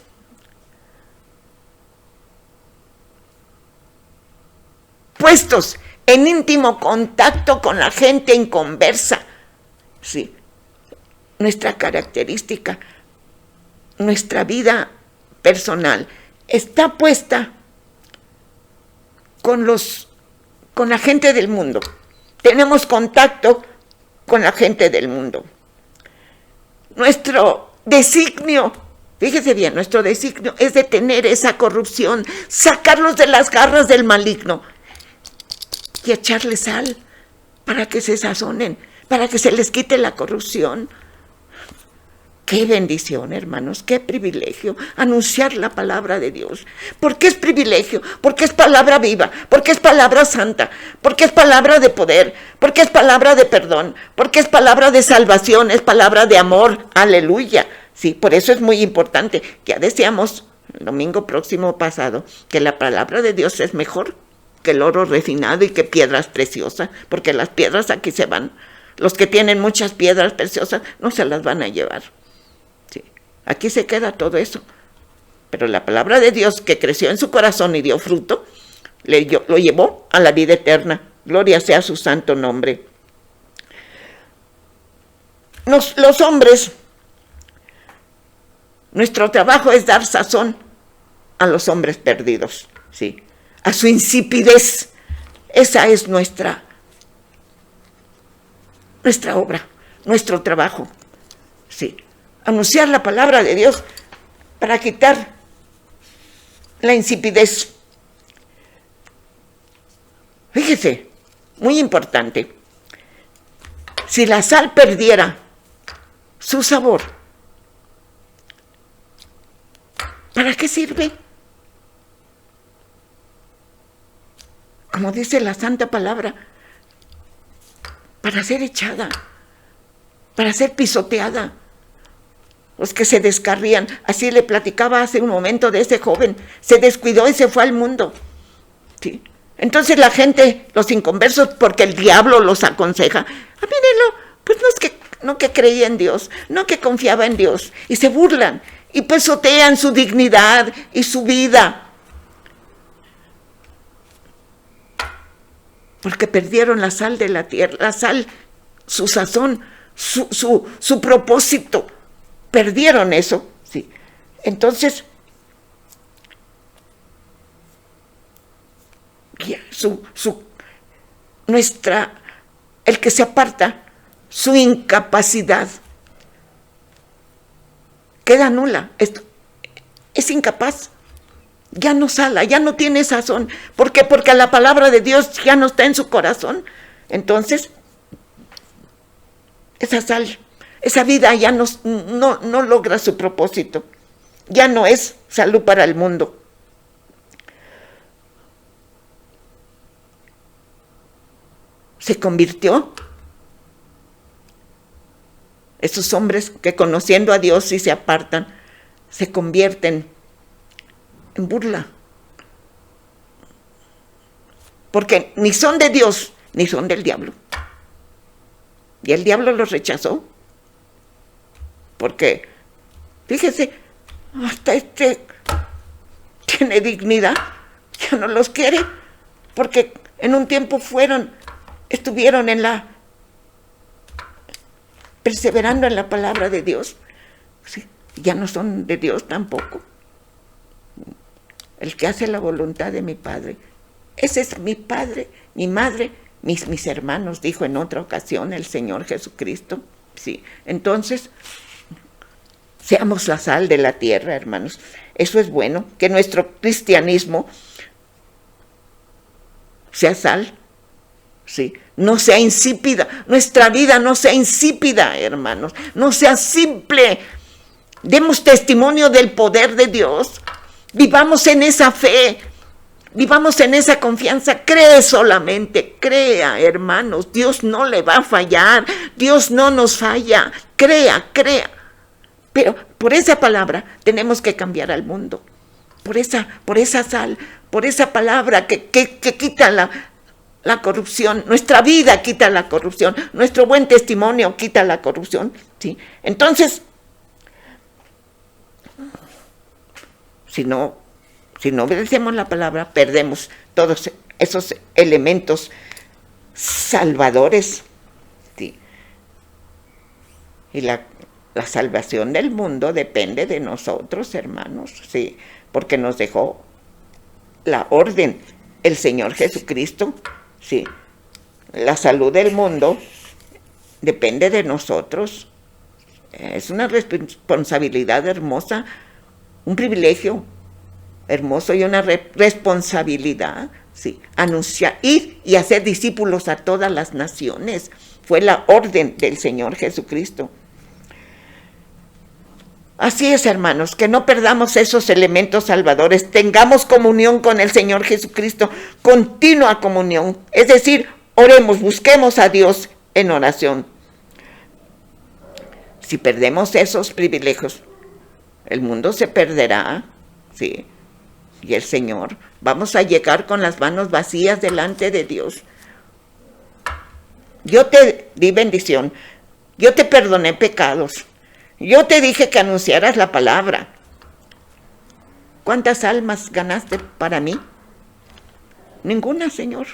puestos en íntimo contacto con la gente inconversa. Sí, nuestra característica, nuestra vida personal está puesta con la gente del mundo. Tenemos contacto con la gente del mundo. Nuestro designio, fíjese bien, nuestro designio es detener esa corrupción, sacarlos de las garras del maligno y echarle sal para que se sazonen, para que se les quite la corrupción. Qué bendición, hermanos, qué privilegio anunciar la palabra de Dios. ¿Por qué es privilegio? Porque es palabra viva, porque es palabra santa, porque es palabra de poder, porque es palabra de perdón, porque es palabra de salvación, es palabra de amor. Aleluya. Sí, por eso es muy importante. Ya decíamos el domingo próximo pasado que la palabra de Dios es mejor que el oro refinado y que piedras preciosas, porque las piedras aquí se van. Los que tienen muchas piedras preciosas no se las van a llevar. Sí, aquí se queda todo eso. Pero la palabra de Dios que creció en su corazón y dio fruto, lo llevó a la vida eterna. Gloria sea su santo nombre. Los hombres, nuestro trabajo es dar sazón a los hombres perdidos, ¿sí? A su insipidez. Esa es nuestra obra, nuestro trabajo. Sí, anunciar la palabra de Dios para quitar la insipidez. Fíjese, muy importante. Si la sal perdiera su sabor, ¿para qué sirve? Como dice la santa palabra, para ser echada, para ser pisoteada. Los que se descarrían, así le platicaba hace un momento de ese joven, se descuidó y se fue al mundo. ¿Sí? Entonces la gente, los inconversos, porque el diablo los aconseja, mírenlo, pues no que creía en Dios, no que confiaba en Dios, y se burlan, y pisotean su dignidad y su vida. Porque perdieron la sal de la tierra, la sal, su sazón, su propósito. Perdieron eso, sí. Entonces, el que se aparta, su incapacidad queda nula, es incapaz, ya no sala, ya no tiene sazón. ¿Por qué? Porque la palabra de Dios ya no está en su corazón. Entonces, esa sal, esa vida ya no logra su propósito, ya no es salud para el mundo. Se convirtió. Esos hombres que conociendo a Dios y se apartan, se convierten en burla. Porque ni son de Dios, ni son del diablo. Y el diablo los rechazó. Porque, fíjese, hasta tiene dignidad, ya no los quiere. Porque en un tiempo estuvieron perseverando en la palabra de Dios. Sí, ya no son de Dios tampoco. El que hace la voluntad de mi Padre, ese es mi Padre, mi madre, mis hermanos, dijo en otra ocasión el Señor Jesucristo. Sí, entonces, seamos la sal de la tierra, hermanos. Eso es bueno, que nuestro cristianismo sea sal, sí, no sea insípida, nuestra vida no sea insípida, hermanos, no sea simple. Demos testimonio del poder de Dios, vivamos en esa fe, vivamos en esa confianza. Cree solamente, crea, hermanos, Dios no le va a fallar, Dios no nos falla, crea. Pero por esa palabra tenemos que cambiar al mundo, por esa sal, por esa palabra que quita la corrupción. Nuestra vida quita la corrupción, nuestro buen testimonio quita la corrupción, ¿sí? Entonces, si no obedecemos la palabra, perdemos todos esos elementos salvadores, ¿sí? Y la salvación del mundo depende de nosotros, hermanos, sí, porque nos dejó la orden el Señor Jesucristo, sí. La salud del mundo depende de nosotros. Es una responsabilidad hermosa, un privilegio hermoso y una responsabilidad, sí. Anunciar, ir y hacer discípulos a todas las naciones. Fue la orden del Señor Jesucristo. Así es, hermanos, que no perdamos esos elementos salvadores, tengamos comunión con el Señor Jesucristo, continua comunión, es decir, oremos, busquemos a Dios en oración. Si perdemos esos privilegios, el mundo se perderá, ¿sí? Y el Señor, vamos a llegar con las manos vacías delante de Dios. Yo te di bendición, yo te perdoné pecados. Yo te dije que anunciaras la palabra. ¿Cuántas almas ganaste para mí? Ninguna, Señor.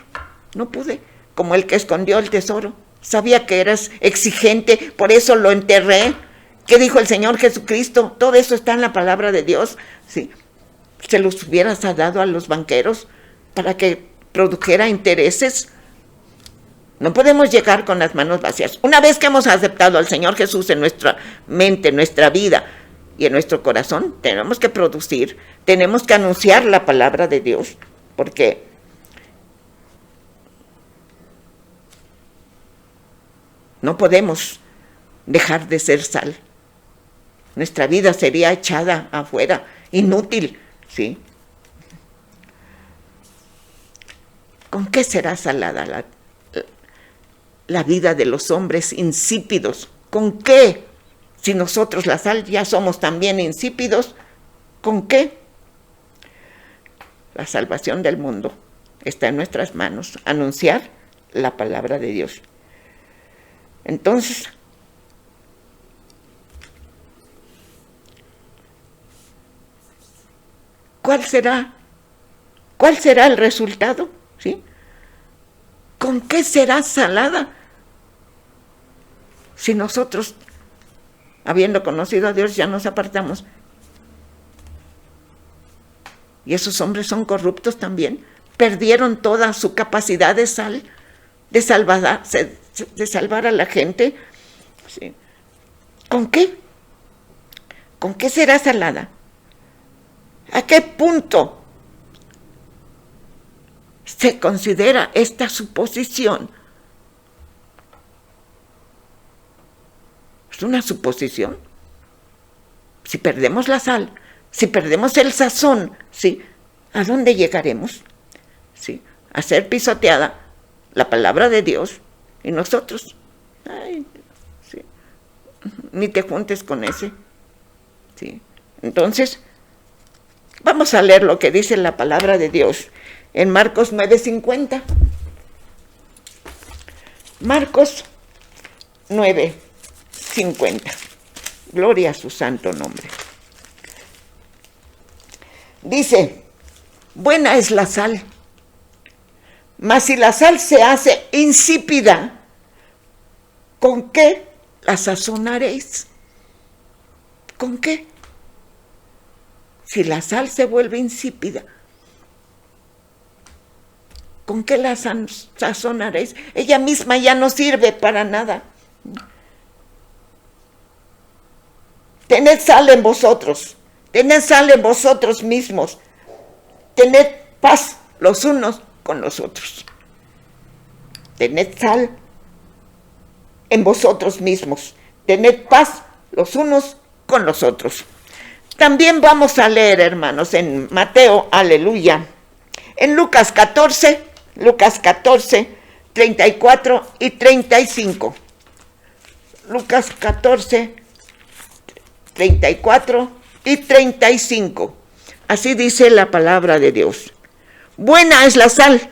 No pude. Como el que escondió el tesoro. Sabía que eras exigente, por eso lo enterré. ¿Qué dijo el Señor Jesucristo? Todo eso está en la palabra de Dios. Sí. Se los hubieras dado a los banqueros para que produjera intereses. No podemos llegar con las manos vacías. Una vez que hemos aceptado al Señor Jesús en nuestra mente, en nuestra vida y en nuestro corazón, tenemos que producir, tenemos que anunciar la palabra de Dios, porque no podemos dejar de ser sal. Nuestra vida sería echada afuera, inútil, ¿sí? ¿Con qué será salada la vida de los hombres insípidos? ¿Con qué? Si nosotros la sal ya somos también insípidos, ¿con qué? La salvación del mundo está en nuestras manos, anunciar la palabra de Dios. Entonces, ¿cuál será el resultado? ¿Sí? ¿Con qué será salada? Si nosotros, habiendo conocido a Dios, ya nos apartamos. Y esos hombres son corruptos también, perdieron toda su capacidad de salvar a la gente. ¿Sí? ¿Con qué? ¿Con qué será salada? ¿A qué punto se considera esta suposición? Es una suposición. Si perdemos la sal, si perdemos el sazón, ¿sí? ¿A dónde llegaremos? ¿Sí? A ser pisoteada la palabra de Dios y nosotros. Ay, ¿sí? Ni te juntes con ese. ¿Sí? Entonces, vamos a leer lo que dice la palabra de Dios en Marcos 9:50. Marcos 9:50. Gloria a su santo nombre. Dice, buena es la sal, mas si la sal se hace insípida, ¿con qué la sazonaréis? ¿Con qué? Si la sal se vuelve insípida, ¿con qué la sazonaréis? Ella misma ya no sirve para nada. Tened sal en vosotros, tened sal en vosotros mismos, tened paz los unos con los otros. Tened sal en vosotros mismos, tened paz los unos con los otros. También vamos a leer, hermanos, en Mateo, aleluya, en Lucas 14, 34 y 35. Lucas 14, 34 y 35. Así dice la palabra de Dios. Buena es la sal,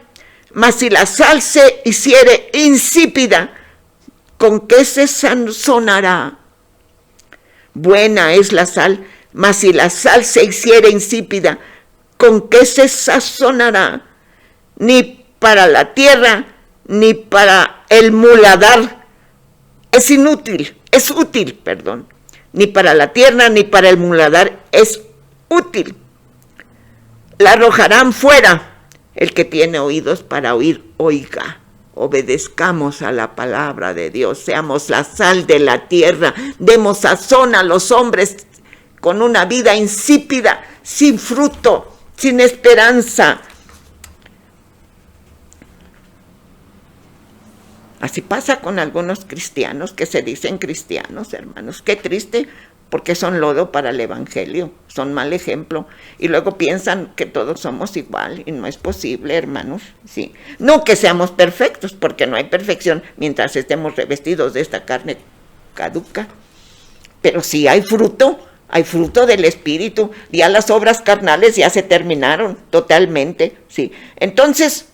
mas si la sal se hiciere insípida, ¿con qué se sazonará? Buena es la sal, mas si la sal se hiciere insípida, ¿con qué se sazonará? Ni para la tierra, ni para el muladar. Es útil. Ni para la tierra, ni para el muladar es útil. La arrojarán fuera. El que tiene oídos para oír, oiga. Obedezcamos a la palabra de Dios, seamos la sal de la tierra, demos sazón a los hombres con una vida insípida, sin fruto, sin esperanza. Así pasa con algunos cristianos que se dicen cristianos, hermanos. Qué triste, porque son lodo para el evangelio, son mal ejemplo. Y luego piensan que todos somos igual, y no es posible, hermanos. Sí. No que seamos perfectos, porque no hay perfección mientras estemos revestidos de esta carne caduca. Pero sí hay fruto del Espíritu. Ya las obras carnales ya se terminaron totalmente. Sí. Entonces,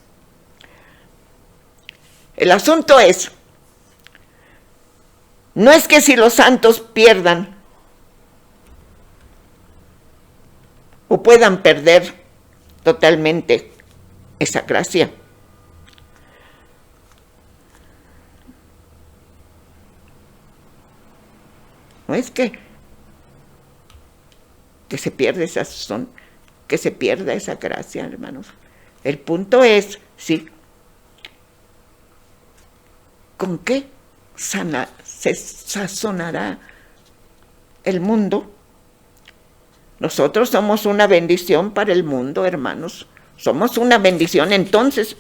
el asunto es, no es que si los santos pierdan o puedan perder totalmente esa gracia. No es que se pierda esa sazón, que se pierda esa gracia, hermanos. El punto es, sí, ¿con qué se sazonará el mundo? Nosotros somos una bendición para el mundo, hermanos. Somos una bendición, entonces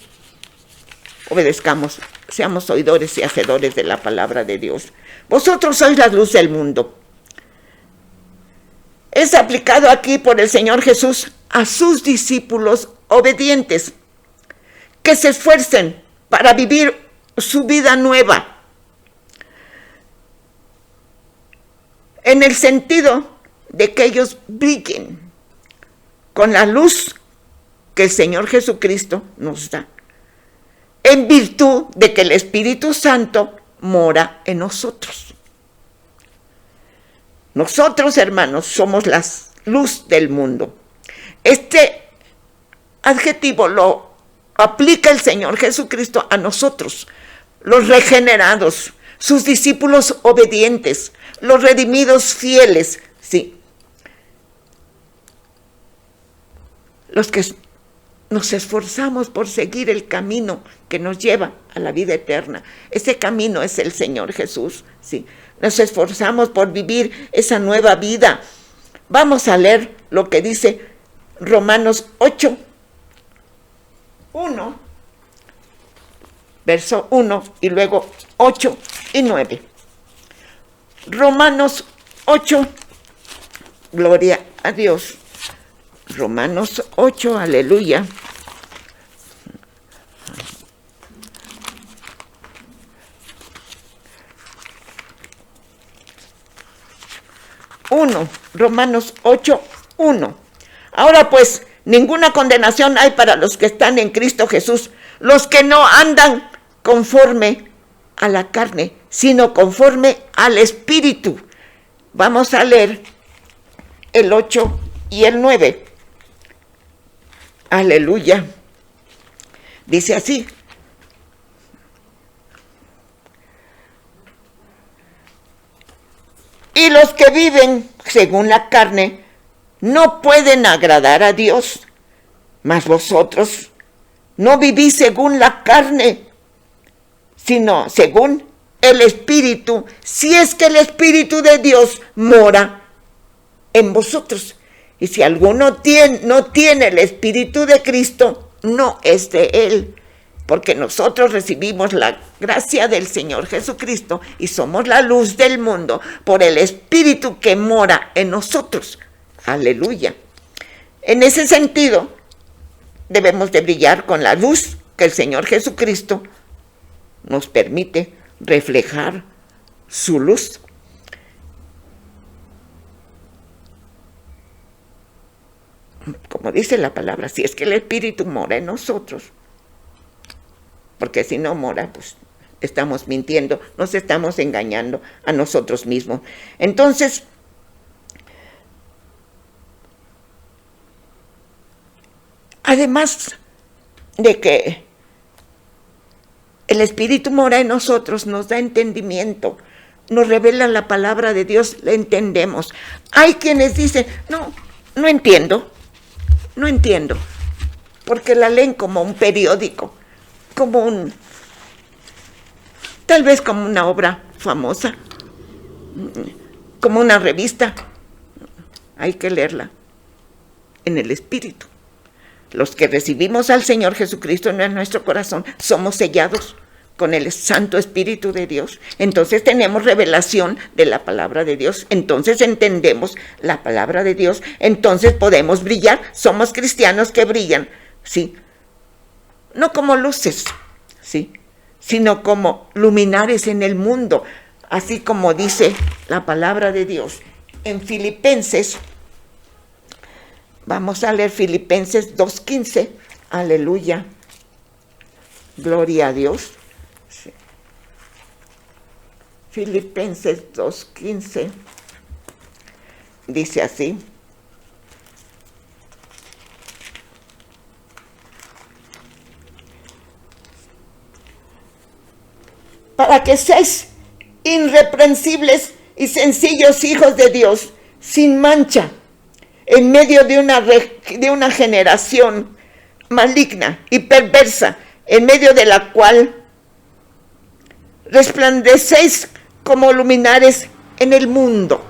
obedezcamos, seamos oidores y hacedores de la palabra de Dios. Vosotros sois la luz del mundo. Es aplicado aquí por el Señor Jesús a sus discípulos obedientes, que se esfuercen para vivir su vida nueva, en el sentido de que ellos brillen con la luz que el Señor Jesucristo nos da, en virtud de que el Espíritu Santo mora en nosotros. Nosotros, hermanos, somos la luz del mundo. Este adjetivo lo aplica el Señor Jesucristo a nosotros, los regenerados, sus discípulos obedientes, los redimidos fieles, sí. Los que nos esforzamos por seguir el camino que nos lleva a la vida eterna. Ese camino es el Señor Jesús, ¿sí? Nos esforzamos por vivir esa nueva vida. Vamos a leer lo que dice Romanos 8, 1, verso 1 y luego 8 y 9. Romanos 8, gloria a Dios. Romanos 8, aleluya. Romanos 8, 1. Ahora pues, ninguna condenación hay para los que están en Cristo Jesús, los que no andan conforme a la carne, sino conforme al Espíritu. Vamos a leer el 8 y el 9. Aleluya. Dice así: y los que viven según la carne no pueden agradar a Dios, mas vosotros no vivís según la carne, sino según el Espíritu, si es que el Espíritu de Dios mora en vosotros. Y si alguno no tiene el Espíritu de Cristo, no es de él, porque nosotros recibimos la gracia del Señor Jesucristo y somos la luz del mundo por el Espíritu que mora en nosotros. Aleluya. En ese sentido, debemos de brillar con la luz que el Señor Jesucristo nos permite reflejar su luz. Como dice la palabra, si es que el Espíritu mora en nosotros, porque si no mora, pues estamos mintiendo, nos estamos engañando a nosotros mismos. Entonces, además de que el Espíritu mora en nosotros, nos da entendimiento, nos revela la palabra de Dios, la entendemos. Hay quienes dicen, no entiendo, porque la leen como un periódico, tal vez como una obra famosa, como una revista. Hay que leerla en el Espíritu. Los que recibimos al Señor Jesucristo en nuestro corazón somos sellados con el Santo Espíritu de Dios. Entonces tenemos revelación de la palabra de Dios. Entonces entendemos la palabra de Dios. Entonces podemos brillar. Somos cristianos que brillan, ¿sí? No como luces, ¿sí? Sino como luminares en el mundo. Así como dice la palabra de Dios en Filipenses. Vamos a leer Filipenses 2:15. Aleluya. Gloria a Dios. Sí. Filipenses 2:15. Dice así: para que seáis irreprensibles y sencillos hijos de Dios, sin mancha, en medio de una generación maligna y perversa, en medio de la cual resplandecéis como luminares en el mundo.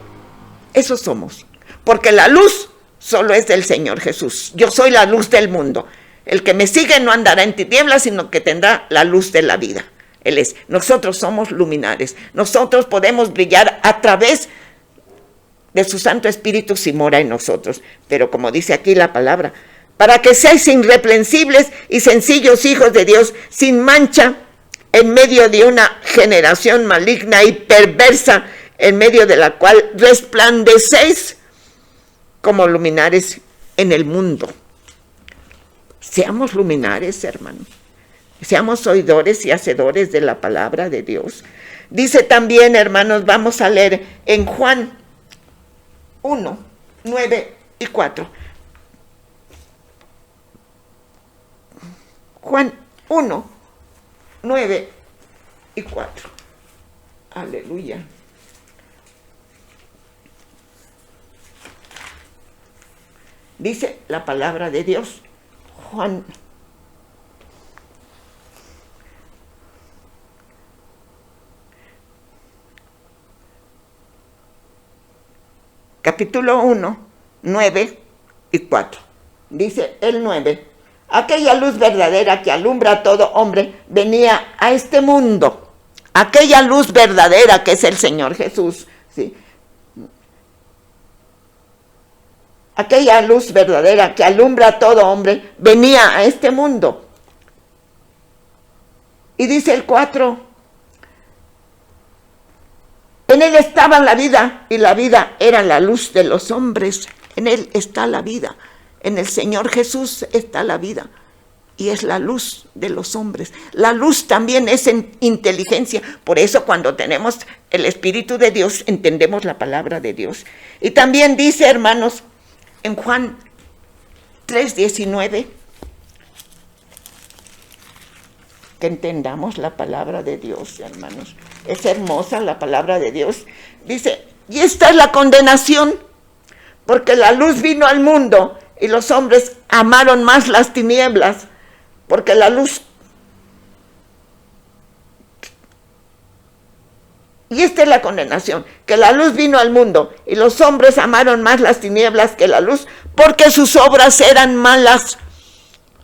Eso somos, porque la luz solo es del Señor Jesús. Yo soy la luz del mundo. El que me sigue no andará en tinieblas, sino que tendrá la luz de la vida. Él es. Nosotros somos luminares. Nosotros podemos brillar a través de su Santo Espíritu si mora en nosotros. Pero como dice aquí la palabra, para que seáis irreprensibles y sencillos hijos de Dios, sin mancha, en medio de una generación maligna y perversa, en medio de la cual resplandecéis como luminares en el mundo. Seamos luminares, hermanos. Seamos oidores y hacedores de la palabra de Dios. Dice también, hermanos, vamos a leer en Juan 1, 9 y 4. Juan 1, 9 y 4. Aleluya. Dice la palabra de Dios. Juan capítulo 1, 9 y 4. Dice el 9: aquella luz verdadera que alumbra a todo hombre venía a este mundo. Aquella luz verdadera que es el Señor Jesús, ¿sí? Aquella luz verdadera que alumbra a todo hombre venía a este mundo. Y dice el 4: en él estaba la vida, y la vida era la luz de los hombres. En él está la vida. En el Señor Jesús está la vida. Y es la luz de los hombres. La luz también es inteligencia. Por eso cuando tenemos el Espíritu de Dios, entendemos la palabra de Dios. Y también dice, hermanos, en Juan 3:19, que entendamos la palabra de Dios, hermanos. Es hermosa la palabra de Dios. Dice, y esta es la condenación, porque la luz vino al mundo y los hombres amaron más las tinieblas, porque la luz... Y esta es la condenación, que la luz vino al mundo y los hombres amaron más las tinieblas que la luz, porque sus obras eran malas.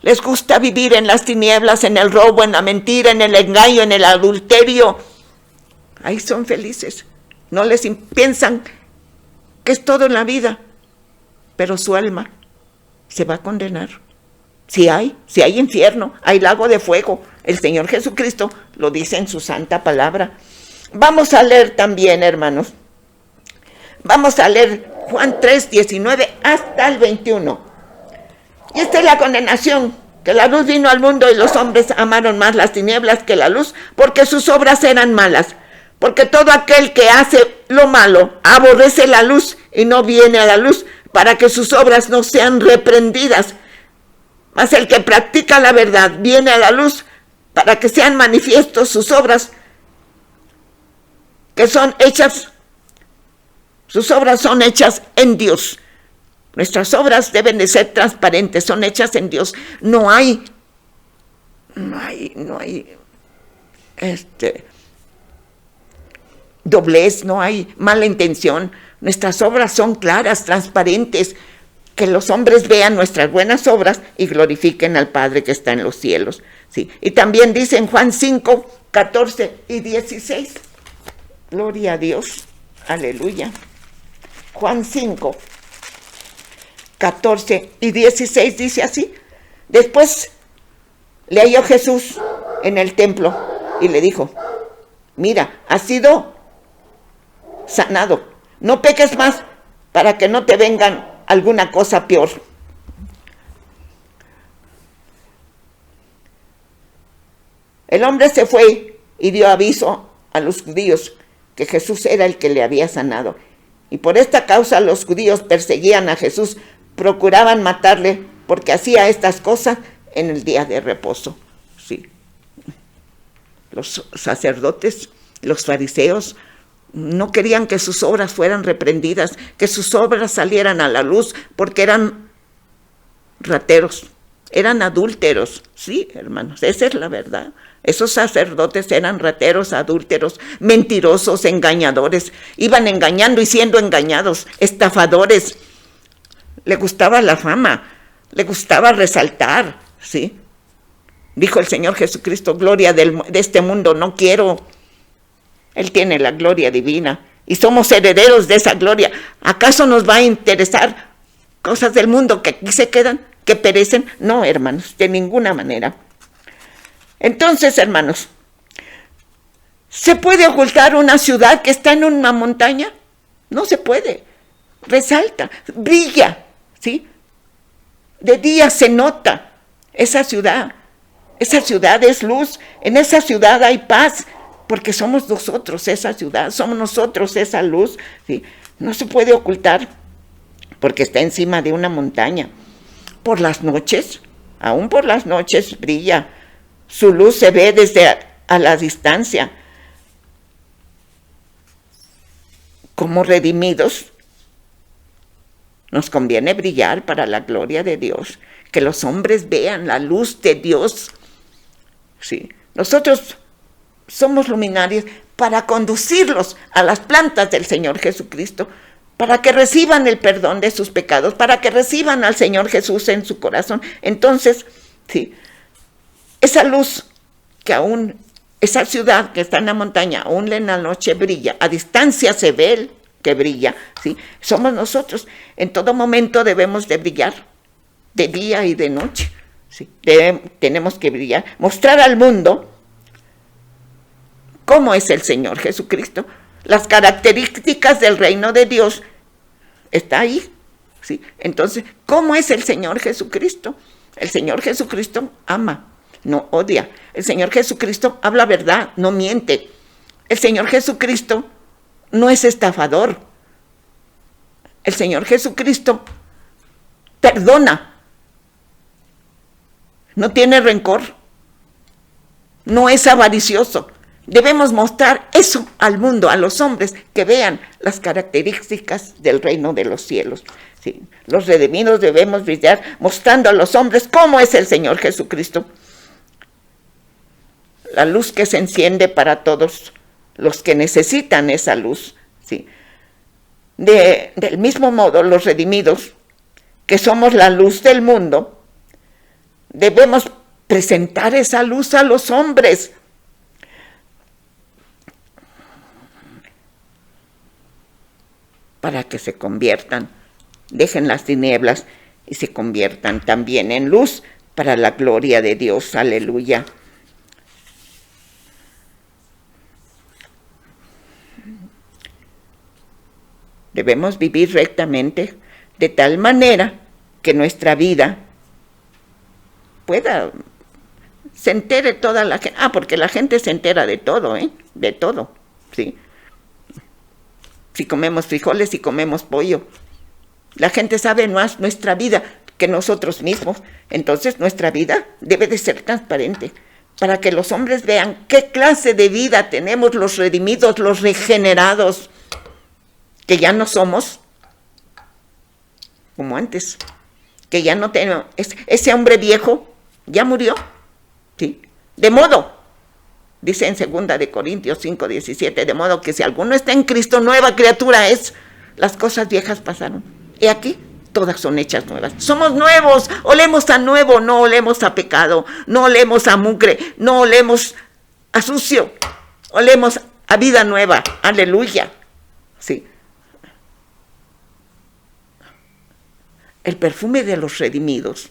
Les gusta vivir en las tinieblas, en el robo, en la mentira, en el engaño, en el adulterio. Ahí son felices. No les piensan que es todo en la vida, pero su alma se va a condenar. Si hay infierno, hay lago de fuego. El Señor Jesucristo lo dice en su santa palabra. Vamos a leer también, hermanos. Vamos a leer Juan 3:19 hasta el 21. Y esta es la condenación, que la luz vino al mundo y los hombres amaron más las tinieblas que la luz, porque sus obras eran malas. Porque todo aquel que hace lo malo aborrece la luz y no viene a la luz, para que sus obras no sean reprendidas. Mas el que practica la verdad viene a la luz, para que sean manifiestos sus obras, que son hechas, sus obras son hechas en Dios. Nuestras obras deben de ser transparentes, son hechas en Dios. No hay doblez, no hay mala intención. Nuestras obras son claras, transparentes, que los hombres vean nuestras buenas obras y glorifiquen al Padre que está en los cielos. ¿Sí? Y también dice en Juan 5, 14 y 16. Gloria a Dios, aleluya. Juan 5, 14 y 16 dice así: después le halló Jesús en el templo y le dijo, mira, has sido sanado, no peques más para que no te vengan alguna cosa peor. El hombre se fue y dio aviso a los judíos que Jesús era el que le había sanado. Y por esta causa los judíos perseguían a Jesús, procuraban matarle porque hacía estas cosas en el día de reposo. Sí. Los sacerdotes, los fariseos, no querían que sus obras fueran reprendidas, que sus obras salieran a la luz, porque eran rateros, eran adúlteros. Sí, hermanos, esa es la verdad. Esos sacerdotes eran rateros, adúlteros, mentirosos, engañadores. Iban engañando y siendo engañados, estafadores. Le gustaba la fama, le gustaba resaltar, ¿sí? Dijo el Señor Jesucristo, gloria de este mundo no quiero. Él tiene la gloria divina y somos herederos de esa gloria. ¿Acaso nos va a interesar cosas del mundo que aquí se quedan, que perecen? No, hermanos, de ninguna manera. Entonces, hermanos, ¿se puede ocultar una ciudad que está en una montaña? No se puede. Resalta, brilla, ¿sí? De día se nota esa ciudad. Esa ciudad es luz. En esa ciudad hay paz, porque somos nosotros esa ciudad, somos nosotros esa luz. ¿Sí? No se puede ocultar, porque está encima de una montaña. Por las noches, aún por las noches brilla. Su luz se ve desde a la distancia. Como redimidos, Nos conviene brillar para la gloria de Dios, que los hombres vean la luz de Dios. Sí, nosotros somos luminarios para conducirlos a las plantas del Señor Jesucristo, para que reciban el perdón de sus pecados, para que reciban al Señor Jesús en su corazón. Entonces, sí, esa luz que aún, esa ciudad que está en la montaña, aún en la noche brilla, a distancia se ve que brilla, ¿sí? Somos nosotros. En todo momento debemos de brillar, de día y de noche, ¿sí? Tenemos que brillar, mostrar al mundo cómo es el Señor Jesucristo. Las características del reino de Dios está ahí, ¿sí? Entonces, ¿cómo es el Señor Jesucristo? El Señor Jesucristo ama, no odia. El Señor Jesucristo habla verdad, no miente. El Señor Jesucristo no es estafador. El Señor Jesucristo perdona, no tiene rencor, no es avaricioso. Debemos mostrar eso al mundo, a los hombres, que vean las características del reino de los cielos. Sí, los redimidos debemos brillar mostrando a los hombres cómo es el Señor Jesucristo. La luz que se enciende para todos los que necesitan esa luz. Sí. Del mismo modo, los redimidos, que somos la luz del mundo, debemos presentar esa luz a los hombres. Para que se conviertan, dejen las tinieblas y se conviertan también en luz para la gloria de Dios. Aleluya. Debemos vivir rectamente de tal manera que nuestra vida pueda, se entere toda la gente. Porque la gente se entera de todo, de todo, ¿sí? Si comemos frijoles, si comemos pollo. La gente sabe más nuestra vida que nosotros mismos. Entonces nuestra vida debe de ser transparente para que los hombres vean qué clase de vida tenemos los redimidos, los regenerados, que ya no somos como antes, que ya no tenemos, ese hombre viejo ya murió, ¿sí? De modo, dice en 2 Corintios 5:17, de modo que si alguno está en Cristo, nueva criatura es. Las cosas viejas pasaron. Y aquí todas son hechas nuevas. Somos nuevos, olemos a nuevo, no olemos a pecado, no olemos a mugre, no olemos a sucio, olemos a vida nueva. Aleluya. Sí. El perfume de los redimidos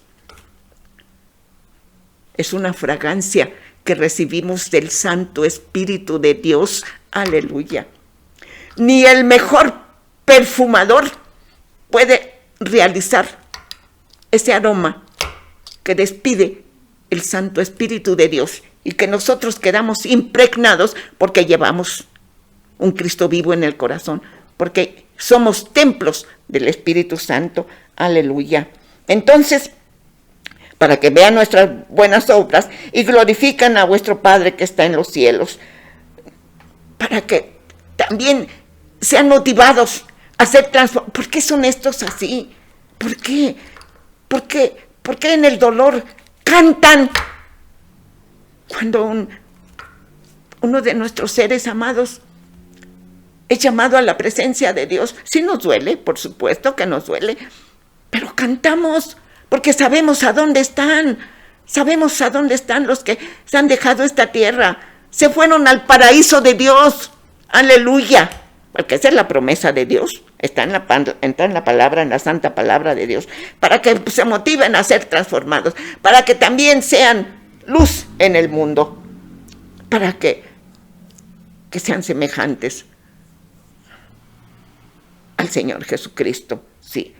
es una fragancia que recibimos del Santo Espíritu de Dios. Aleluya. Ni el mejor perfumador puede realizar ese aroma que despide el Santo Espíritu de Dios y que nosotros quedamos impregnados porque llevamos un Cristo vivo en el corazón, porque somos templos del Espíritu Santo. Aleluya. Entonces, para que vean nuestras buenas obras y glorifican a vuestro Padre que está en los cielos, para que también sean motivados a ser transformados. ¿Por qué son estos así? ¿Por qué? ¿Por qué en el dolor cantan cuando uno de nuestros seres amados es llamado a la presencia de Dios? Sí nos duele, por supuesto que nos duele, pero cantamos porque sabemos a dónde están. Sabemos a dónde están los que se han dejado esta tierra. Se fueron al paraíso de Dios. Aleluya. Porque esa es la promesa de Dios. Está en la palabra, en la santa palabra de Dios. Para que se motiven a ser transformados. Para que también sean luz en el mundo. Para que sean semejantes al Señor Jesucristo. Sí.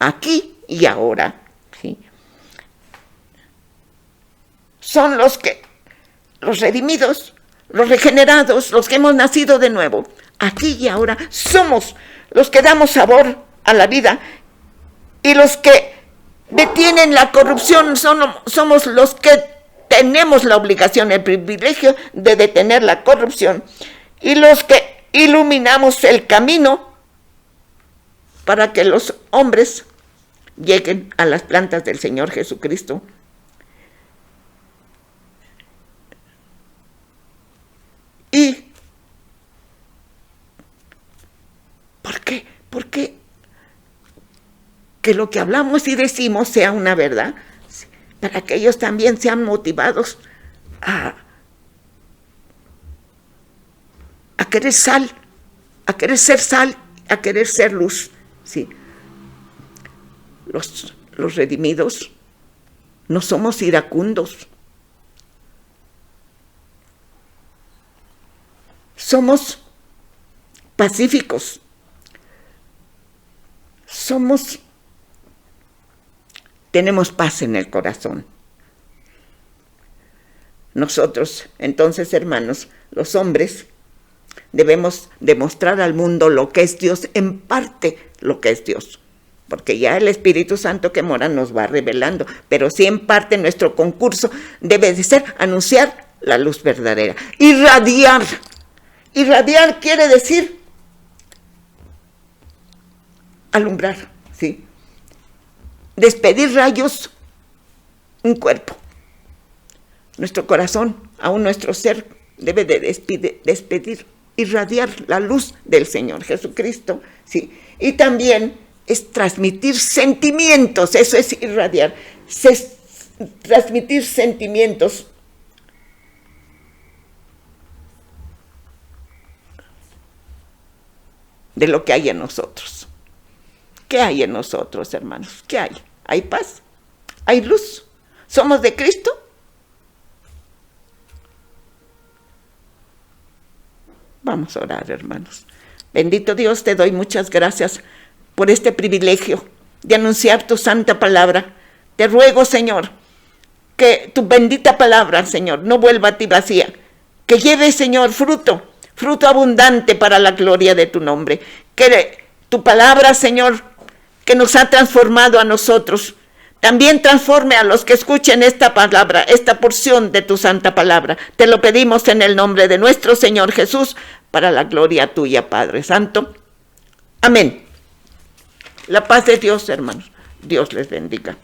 Aquí y ahora, ¿sí? Son los redimidos, los regenerados, los que hemos nacido de nuevo. Aquí y ahora somos los que damos sabor a la vida y los que detienen la corrupción. Somos los que tenemos la obligación, el privilegio de detener la corrupción y los que iluminamos el camino para que los hombres lleguen a las plantas del Señor Jesucristo. ¿Y por qué? Porque que lo que hablamos y decimos sea una verdad, para que ellos también sean motivados a querer sal, a querer ser sal, a querer ser luz. Sí. Los redimidos no somos iracundos. Somos pacíficos. Tenemos paz en el corazón. Nosotros, entonces, hermanos, los hombres, debemos demostrar al mundo lo que es Dios, en parte lo que es Dios, porque ya el Espíritu Santo que mora nos va revelando, pero sí en parte nuestro concurso debe de ser anunciar la luz verdadera, irradiar. Irradiar quiere decir alumbrar, ¿sí? Despedir rayos, un cuerpo. Nuestro corazón, aún nuestro ser, debe de despedir, irradiar la luz del Señor Jesucristo, ¿sí? Y también es transmitir sentimientos, eso es irradiar, transmitir sentimientos de lo que hay en nosotros. ¿Qué hay en nosotros, hermanos? ¿Qué hay? ¿Hay paz? ¿Hay luz? ¿Somos de Cristo? Vamos a orar, hermanos. Bendito Dios, te doy muchas gracias por este privilegio de anunciar tu santa palabra. Te ruego, Señor, que tu bendita palabra, Señor, no vuelva a ti vacía, que lleve, Señor, fruto abundante para la gloria de tu nombre. Que tu palabra, Señor, que nos ha transformado a nosotros, también transforme a los que escuchen esta palabra, esta porción de tu santa palabra. Te lo pedimos en el nombre de nuestro Señor Jesús, para la gloria tuya, Padre Santo. Amén. La paz de Dios, hermanos. Dios les bendiga.